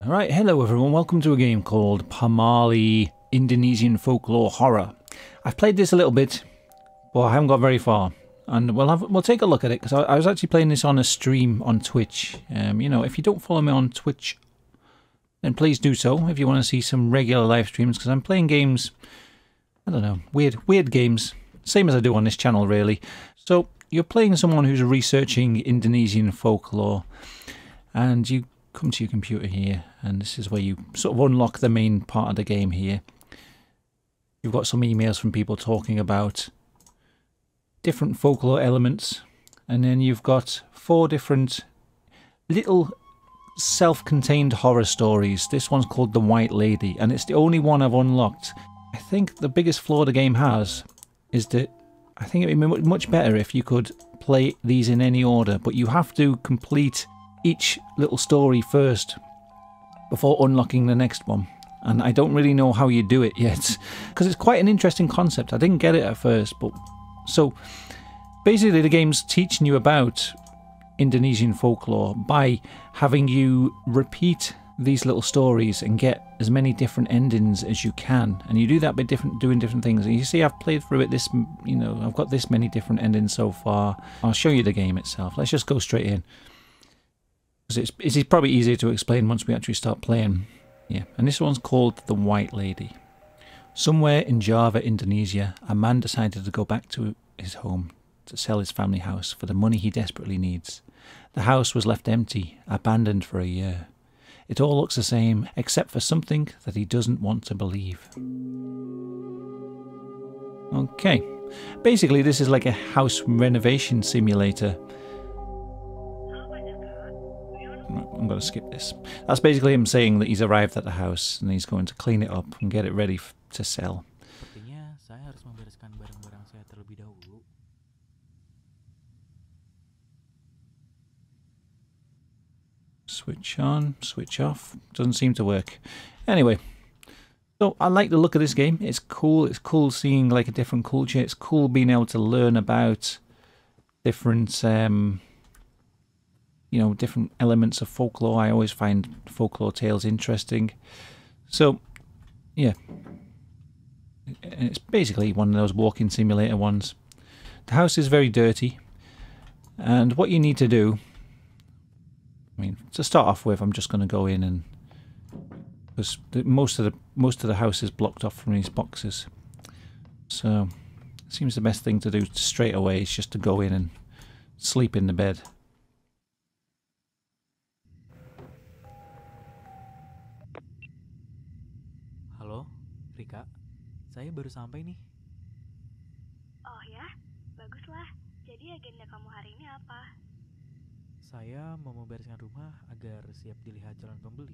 Alright, hello everyone, welcome to a game called Pamali Indonesian Folklore Horror. I've played this a little bit, but I haven't got very far. And we'll take a look at it, because I was actually playing this on a stream on Twitch. You know, if you don't follow me on Twitch, then please do so if you want to see some regular live streams, because I'm playing games, I don't know, weird games. Same as I do on this channel, really. So, you're playing someone who's researching Indonesian folklore, and you come to your computer here, and this is where you sort of unlock the main part of the game here. You've got some emails from people talking about different folklore elements, and then you've got 4 different little self-contained horror stories. This one's called The White Lady, and it's the only one I've unlocked. I think the biggest flaw the game has is that I think it would be much better if you could play these in any order, but you have to complete each little story first before unlocking the next one, and I don't really know how you do it yet, because it's quite an interesting concept. I didn't get it at first, but so basically the game's teaching you about Indonesian folklore by having you repeat these little stories and get as many different endings as you can, and you do that by doing different things. And you see, I've played through it I've got this many different endings so far. I'll show you the game itself. Let's just go straight in, because it's probably easier to explain once we actually start playing. Yeah, and this one's called The White Lady. Somewhere in Java, Indonesia, a man decided to go back to his home to sell his family house for the money he desperately needs. The house was left empty, abandoned for a year. It all looks the same, except for something that he doesn't want to believe. Okay, basically this is like a house renovation simulator. I'm going to skip this. That's basically him saying that he's arrived at the house and he's going to clean it up and get it ready to sell. Sepertinya saya harus membereskan barang-barang saya terlebih dahulu. Switch on, switch off. Doesn't seem to work. Anyway, so I like the look of this game. It's cool. It's cool seeing like a different culture. It's cool being able to learn about different you know, different elements of folklore. I always find folklore tales interesting. So, yeah. It's basically one of those walking simulator ones. The house is very dirty. And what you need to do, I mean, to start off with, I'm just going to go in and, because most of the house is blocked off from these boxes. So, it seems the best thing to do straight away is just to go in and sleep in the bed. Halo, Rika. Saya baru sampai nih. Oh ya, baguslah. Jadi agenda kamu hari ini apa? Saya mau membereskan rumah agar siap dilihat calon pembeli.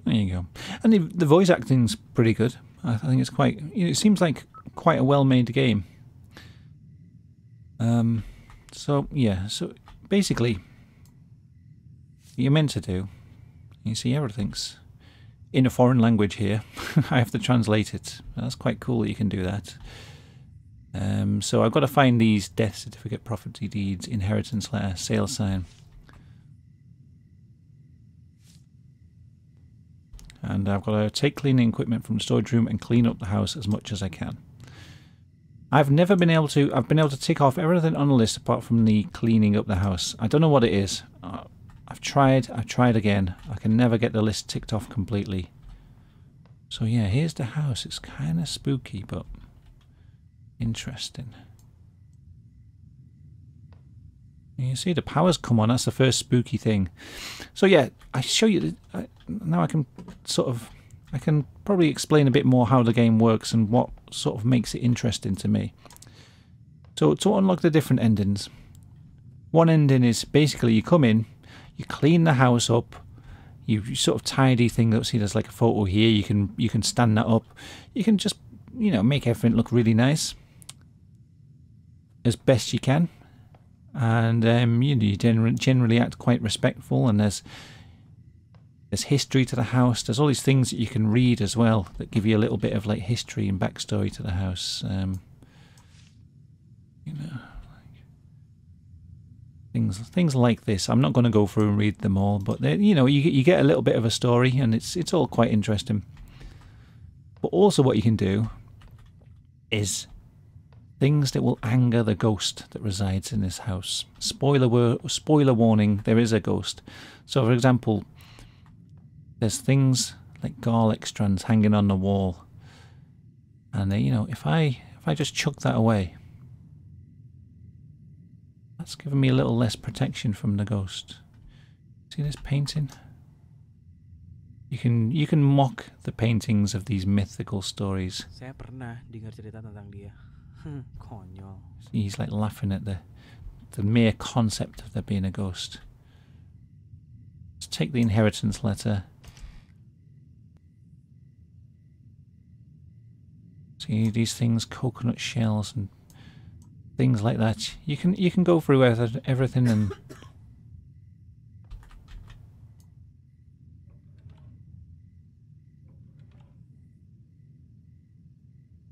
There you go. And the voice acting's pretty good. I think it's quite, it seems like quite a well-made game. So yeah, so basically you're meant to do, you see everything's in a foreign language here. I have to translate it. That's quite cool that you can do that. So I've got to find these death certificate, property deeds, inheritance letter, sale sign. And I've got to take cleaning equipment from the storage room and clean up the house as much as I can. I've been able to tick off everything on the list apart from the cleaning up the house. I don't know what it is. I've tried again. I can never get the list ticked off completely. So yeah, here's the house. It's kind of spooky, but interesting. You see the power's come on. That's the first spooky thing. So yeah, I show you. Now I can I can probably explain a bit more how the game works and what sort of makes it interesting to me. So to unlock the different endings, one ending is basically you come in, you clean the house up, you sort of tidy things up. See, there's like a photo here. You can stand that up. You can just, you know, make everything look really nice as best you can, and you generally act quite respectful. And there's history to the house. There's all these things that you can read as well that give you a little bit of like history and backstory to the house. You know, Things like this. I'm not going to go through and read them all, but you know, you get a little bit of a story, and it's all quite interesting. But also, what you can do is things that will anger the ghost that resides in this house. Spoiler warning: there is a ghost. So, for example, there's things like garlic strands hanging on the wall, and you know, if I just chuck that away. That's giving me a little less protection from the ghost. See this painting? You can mock the paintings of these mythical stories. Saya pernah dengar cerita tentang dia. Konyol. He's like laughing at the mere concept of there being a ghost. Let's take the inheritance letter. See these things, coconut shells and things like that. You can go through everything and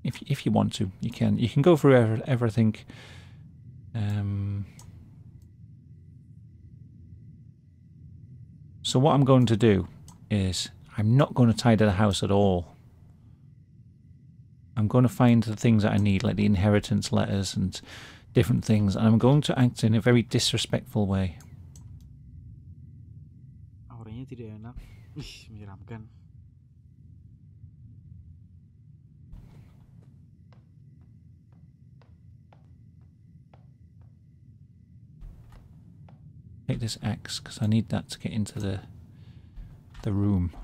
if you want to, you can go through everything. So what I'm going to do is I'm not going to tidy the house at all. I'm going to find the things that I need, like the inheritance letters and different things, and I'm going to act in a very disrespectful way. Auranya tidak enak. Ih, menyeramkan. Take this axe because I need that to get into the room.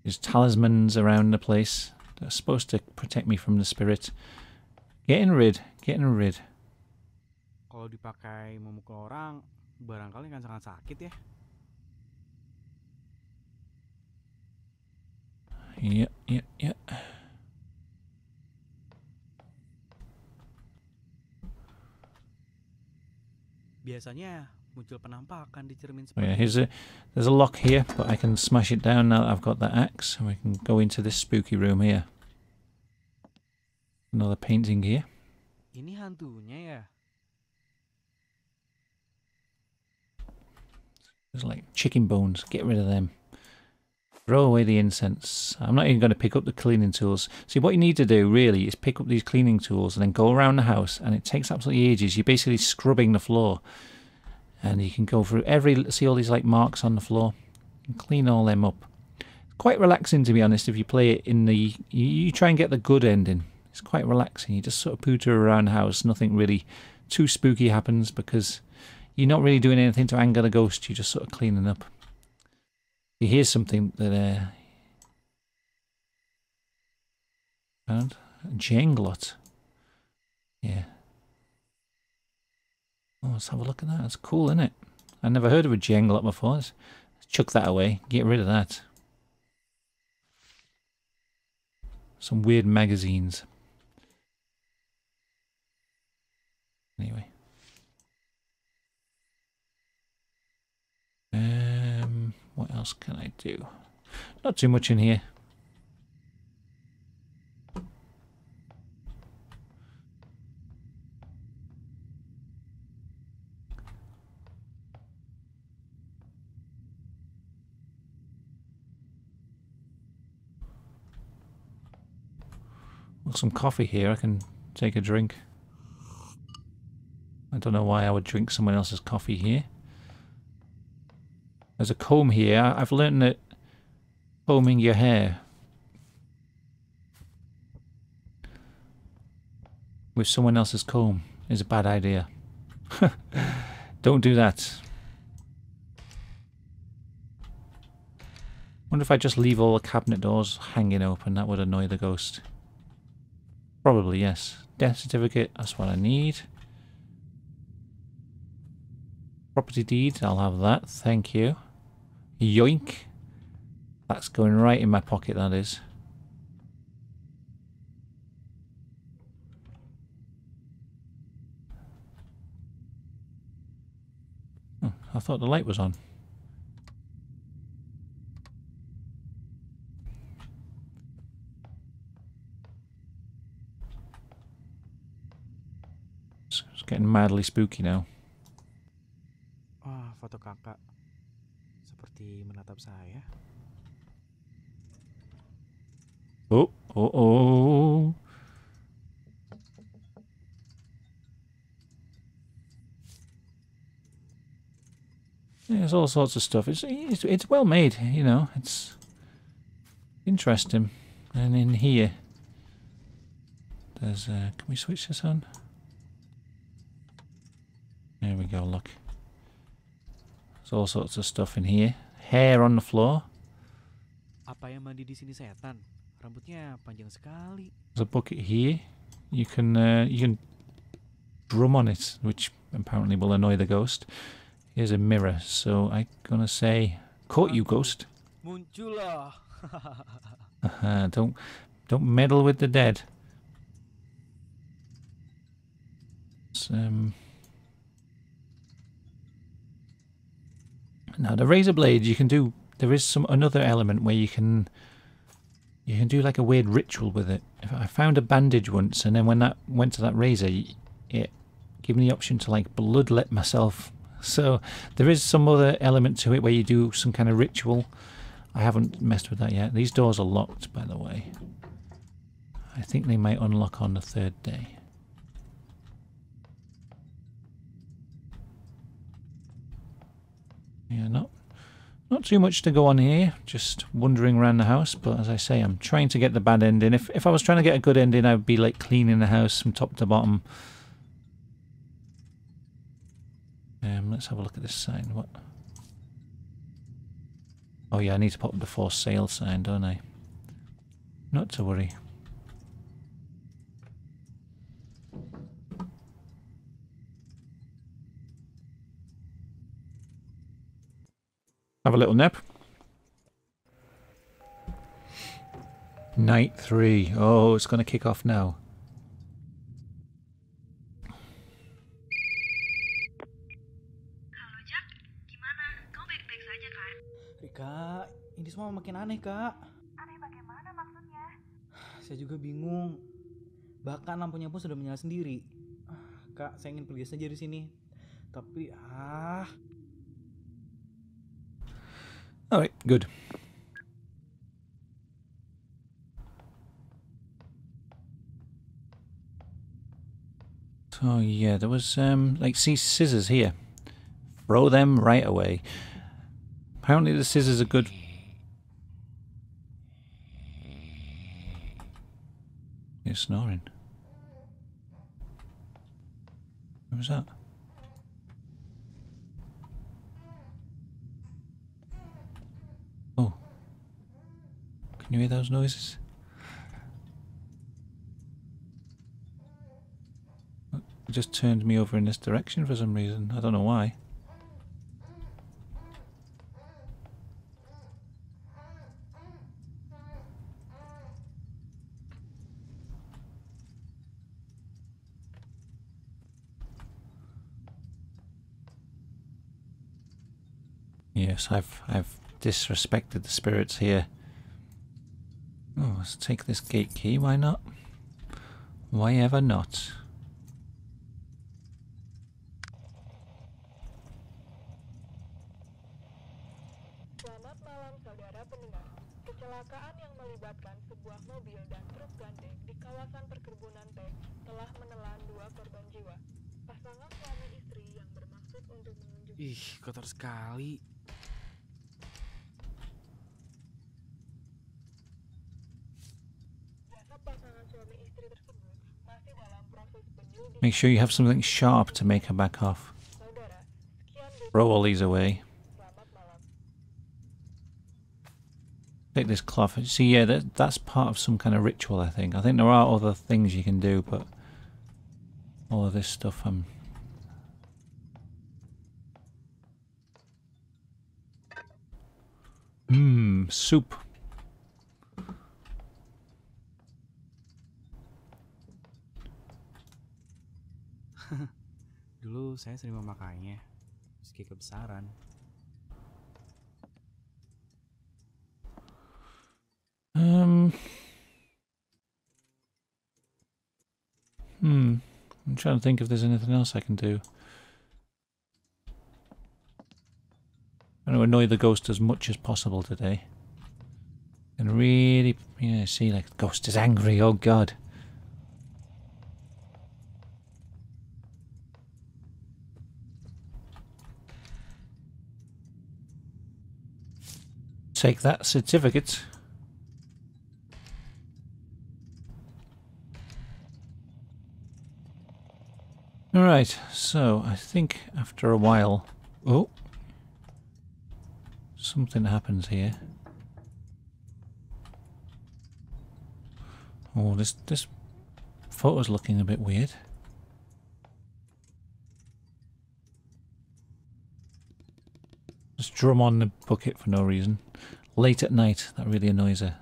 There's talismans around the place that are supposed to protect me from the spirit. Getting rid. Kalau dipakai memukul orang, barangkali akan sangat sakit ya. Yeah. Biasanya muncul penampakan di cermin Oh yeah, seperti there's a lock here, but I can smash it down now that I've got that axe, and we can go into this spooky room here. Another painting here. Ini hantunya ya. There's like chicken bones. Get rid of them. Throw away the incense. I'm not even going to pick up the cleaning tools. See, what you need to do really is pick up these cleaning tools and then go around the house, and it takes absolutely ages. You're basically scrubbing the floor. And you can go through see all these like marks on the floor and clean all them up. Quite relaxing, to be honest, if you play it in the... You try and get the good ending. It's quite relaxing. You just sort of pooter around the house. Nothing really too spooky happens because you're not really doing anything to anger the ghost. You're just sort of cleaning up. You hear something that... found? A janglot. Yeah. Oh, let's have a look at that. That's cool, isn't it? I never heard of a janglot before. Let's chuck that away. Get rid of that. Some weird magazines. Anyway. What else can I do? Not too much in here. Well, some coffee here. I can take a drink. I don't know why I would drink someone else's coffee here. There's a comb here. I've learned that combing your hair with someone else's comb is a bad idea. Don't do that. Wonder if I just leave all the cabinet doors hanging open, that would annoy the ghost. Probably, yes. Death certificate, that's what I need. Property deed, I'll have that, thank you. Yoink. That's going right in my pocket, that is. Oh, I thought the light was on. getting madly spooky now. Ah, foto kakak. Seperti menatap saya. Oh, oh, oh. There's all sorts of stuff. It's well made, you know. It's interesting. And in here, there's can we switch this on? There we go. Look, there's all sorts of stuff in here. Hair on the floor. Apa yang mandi di sini setan? Rambutnya panjang sekali. There's a bucket here. You can drum on it, which apparently will annoy the ghost. Here's a mirror, so I'm gonna say, "Caught you, ghost." Muncullah. Don't meddle with the dead. Now the razor blades, you can do. There is another element where you can do like a weird ritual with it. I found a bandage once, and then when that went to that razor, it gave me the option to like bloodlet myself. So there is some other element to it where you do some kind of ritual. I haven't messed with that yet. These doors are locked, by the way. I think they might unlock on the third day. Yeah, not too much to go on here. Just wandering around the house. But as I say, I'm trying to get the bad ending. If I was trying to get a good ending, I would be like cleaning the house from top to bottom. Let's have a look at this sign. What? Oh yeah, I need to pop the for sale sign, don't I? Not to worry. Have a little nap. Night 3. Oh, it's going to kick off now. Halo Jack, gimana? Kau baik-baik saja kan? Rika, ini semua makin aneh, Kak. Aneh bagaimana maksudnya? Saya juga bingung. Bahkan lampunya pun sudah menyala sendiri. Kak, saya ingin pergi saja dari sini. Tapi Alright, good. So yeah, there was like see scissors here. Throw them right away. Apparently the scissors are good. You're snoring. What was that? Oh. Can you hear those noises? It just turned me over in this direction for some reason. I don't know why. Yes, I've disrespected the spirits here. Oh, let's take this gate key, why not? Why ever not? Selamat malam saudara pendengar. Kecelakaan yang melibatkan sebuah mobil dan truk gandeng di kawasan perkebunan teh telah menelan 2 korban jiwa. Pasangan suami istri yang bermaksud untuk mengunjungi... Ih, kotor sekali. Jasad pasangan suami istri tersebut masih dalam proses penyelidikan. Make sure you have something sharp to make her back off. Saudara, sekian berita. Throw all these away. Selamat malam. Take this cloth. See, yeah, that's part of some kind of ritual, I think. I think there are other things you can do, but all of this stuff, soup. Dulu saya sering memakainya, meski kebesaran. I'm trying to think if there's anything else I can do. I'm going to annoy the ghost as much as possible today. And really, yeah, see, like, the ghost is angry, oh god. Take that certificate. Alright, so I think after a while... Oh! Something happens here. Oh, this photo's looking a bit weird. Just drum on the bucket for no reason. Late at night, that really annoys her.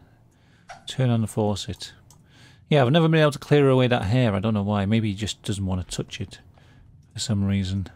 Turn on the faucet. Yeah, I've never been able to clear away that hair. I don't know why. Maybe he just doesn't want to touch it for some reason.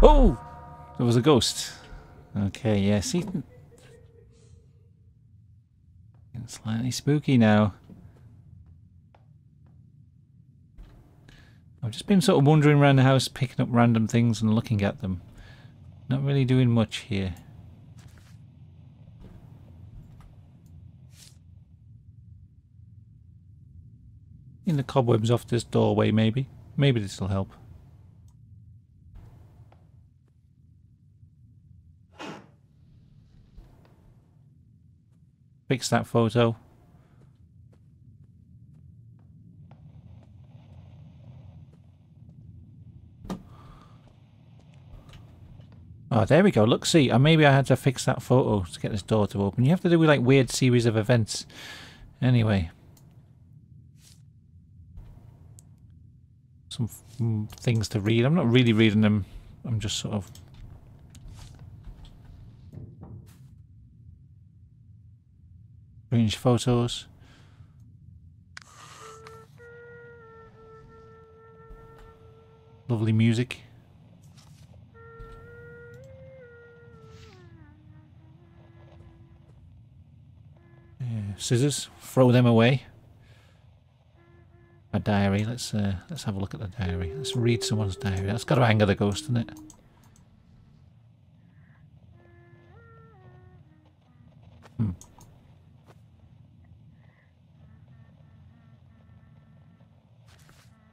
Oh! There was a ghost. Okay, yeah, see? It's slightly spooky now. I've just been sort of wandering around the house, picking up random things and looking at them. Not really doing much here. In the cobwebs off this doorway, maybe. Maybe this will help. Fix that photo. Oh, there we go. Look, see, maybe I had to fix that photo to get this door to open. You have to do with like weird series of events. Anyway. Some things to read. I'm not really reading them. I'm just sort of... strange photos. Lovely music. Scissors. Throw them away. A diary. Let's have a look at the diary. Let's read someone's diary. That's got to anger the ghost, isn't it?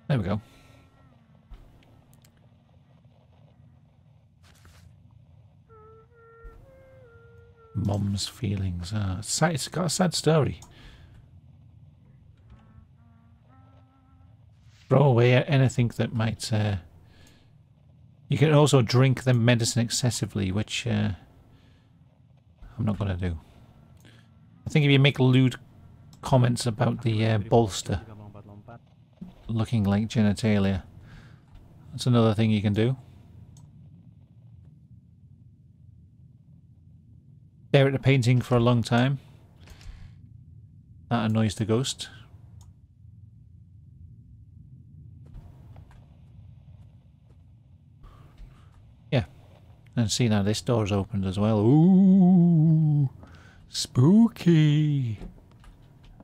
There we go. Mom's feelings. It's got a sad story. Throw away anything that might... you can also drink the medicine excessively, which I'm not going to do. I think if you make lewd comments about the bolster looking like genitalia, that's another thing you can do. Stare at the painting for a long time. That annoys the ghost. Yeah. And see now this door's opened as well. Ooh! Spooky!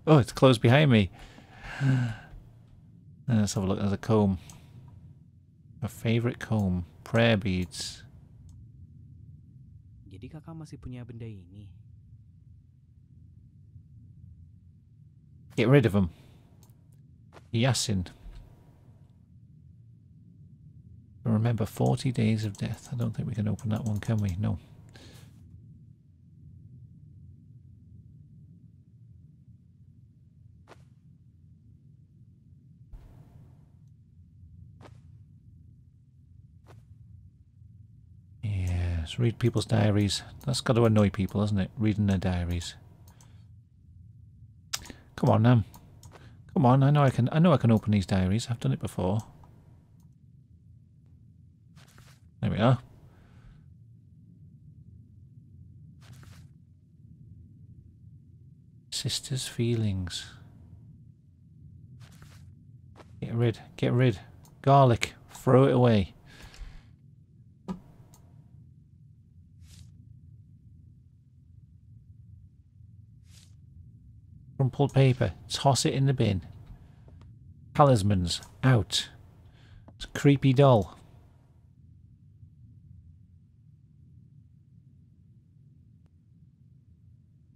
Oh, it's closed behind me. Let's have a look. There's a comb. A favourite comb. Prayer beads. Jadi kakak masih punya benda ini? Get rid of them. Yasin. Remember 40 days of death. I don't think we can open that one, can we? No. Let's read people's diaries. That's got to annoy people, hasn't it? Reading their diaries. Come on now. Come on, I know I can open these diaries. I've done it before. There we are. Sister's feelings. Get rid. Get rid. Garlic. Throw it away. Crumpled paper. Toss it in the bin. Talismans. Out. It's a creepy doll.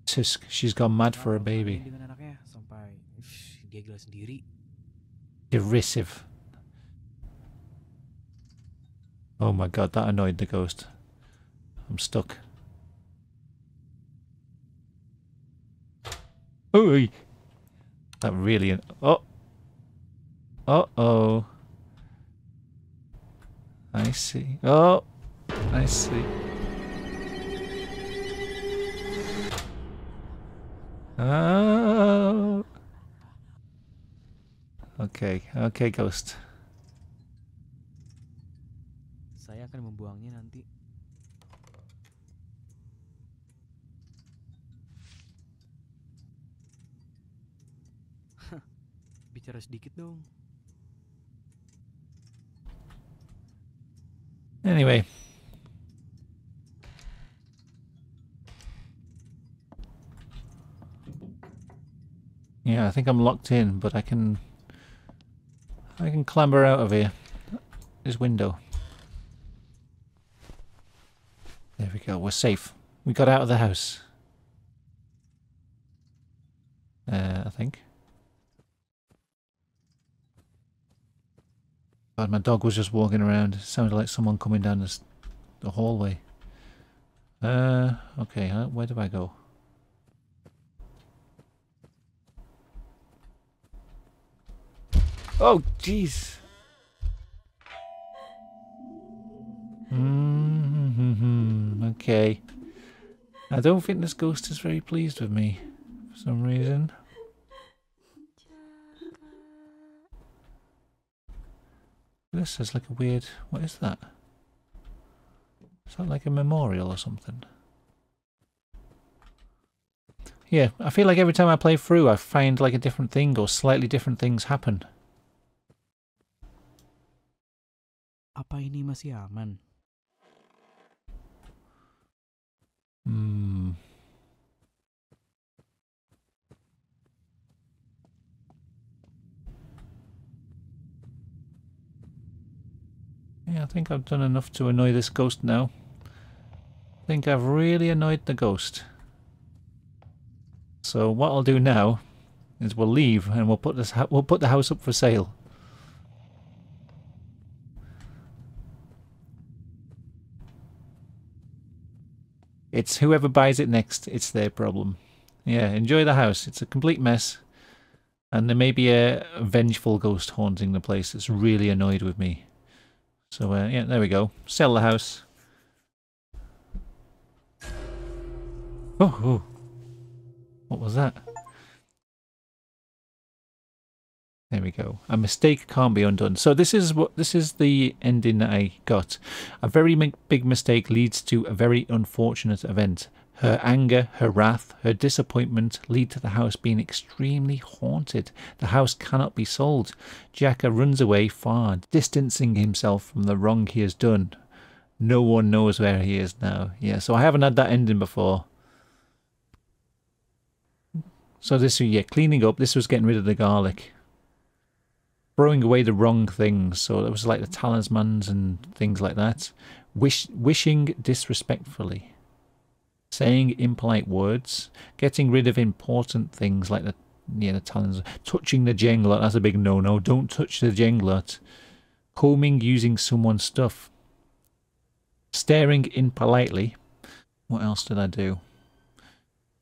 Tisk. She's gone mad for a baby. Dengan anaknya sampai dia gila sendiri. Derisive. Oh my god, that annoyed the ghost. I'm stuck. Ooh! That really... Oh! Uh-oh. I see. Oh! I see. Oh! Okay, okay, ghost. Saya akan membuangnya nanti. Bicara sedikit dong. Anyway. Yeah, I think I'm locked in, but I can clamber out of here. This window. There we go, we're safe. We got out of the house. I think. God, my dog was just walking around. It sounded like someone coming down the hallway. Okay, where do I go? Oh, jeez. Okay. I don't think this ghost is very pleased with me for some reason. This is like a weird... What is that? Is that like a memorial or something? Yeah, I feel like every time I play through I find like a different thing or slightly different things happen. Apa ini masih aman? Yeah, I think I've done enough to annoy this ghost now. I think I've really annoyed the ghost. So what I'll do now is we'll leave and we'll put the house up for sale. It's whoever buys it next, it's their problem. Yeah, enjoy the house. It's a complete mess. And there may be a vengeful ghost haunting the place that's really annoyed with me. So, yeah, there we go. Sell the house. Oh. What was that? There we go. A mistake can't be undone. So this is the ending that I got. A very big mistake leads to a very unfortunate event. Her anger, her wrath, her disappointment lead to the house being extremely haunted. The house cannot be sold. Jacka runs away far, distancing himself from the wrong he has done. No one knows where he is now. Yeah, so I haven't had that ending before. So this, yeah, cleaning up. This was getting rid of the garlic. Throwing away the wrong things. So it was like the talismans and things like that. Wishing disrespectfully. Saying impolite words. Getting rid of important things like the talismans. Touching the jenglot. That's a big no-no. Don't touch the jenglot. Combing using someone's stuff. Staring impolitely. What else did I do?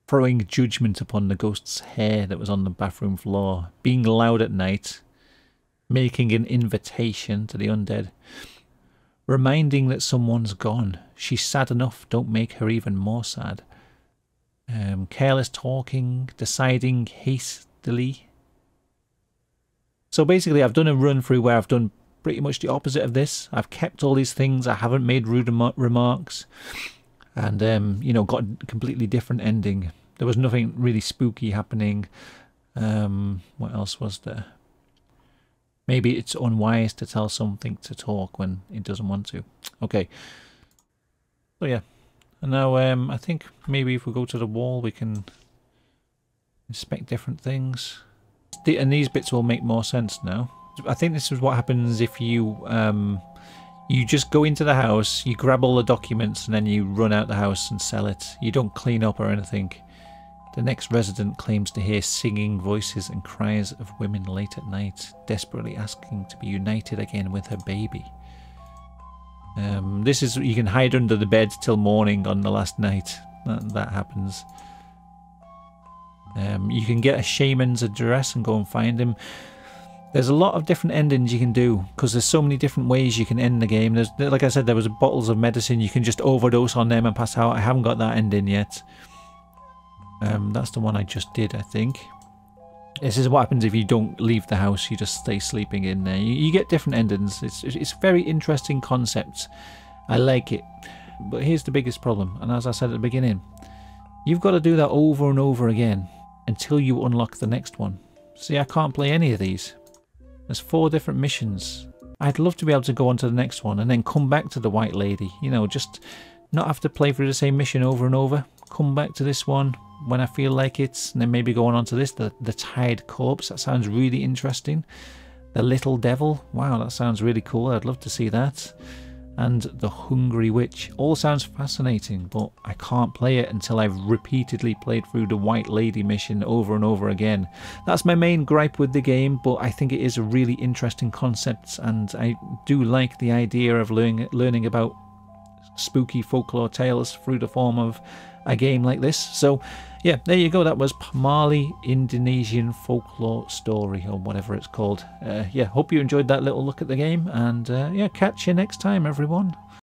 Throwing judgment upon the ghost's hair that was on the bathroom floor. Being loud at night. Making an invitation to the undead. reminding that someone's gone. She's sad enough, don't make her even more sad. Careless talking, deciding hastily. So basically I've done a run through where I've done pretty much the opposite of this. I've kept all these things, I haven't made rude remarks, and you know, got a completely different ending. There was nothing really spooky happening. What else was there? Maybe it's unwise to tell something to talk when it doesn't want to. Okay. So yeah. And now I think maybe if we go to the wall we can inspect different things. And these bits will make more sense now. I think this is what happens if you you just go into the house, you grab all the documents and then you run out the house and sell it. You don't clean up or anything. The next resident claims to hear singing voices and cries of women late at night, desperately asking to be united again with her baby. This is, you can hide under the bed till morning on the last night. That happens. You can get a shaman's address and go and find him. There's a lot of different endings you can do because there's so many different ways you can end the game. There's, like I said, there was bottles of medicine. You can just overdose on them and pass out. I haven't got that ending yet. That's the one I just did, I think. This is what happens if you don't leave the house, you just stay sleeping in there. You get different endings. It's a very interesting concept. I like it. But here's the biggest problem, and as I said at the beginning, you've got to do that over and over again until you unlock the next one. See, I can't play any of these. There's 4 different missions. I'd love to be able to go on to the next one and then come back to the White Lady. You know, just not have to play through the same mission over and over. Come back to this one when I feel like it, and then maybe going on to this, the Tied Corpse. That sounds really interesting. The Little Devil. Wow, that sounds really cool. I'd love to see that. And the Hungry Witch. All sounds fascinating, but I can't play it until I've repeatedly played through the White Lady mission over and over again. That's my main gripe with the game, but I think it is a really interesting concept, and I do like the idea of learning about spooky folklore tales through the form of a game like this. So yeah, there you go. That was Pamali Indonesian Folklore Story, or whatever it's called. Yeah, hope you enjoyed that little look at the game, and yeah, catch you next time, everyone.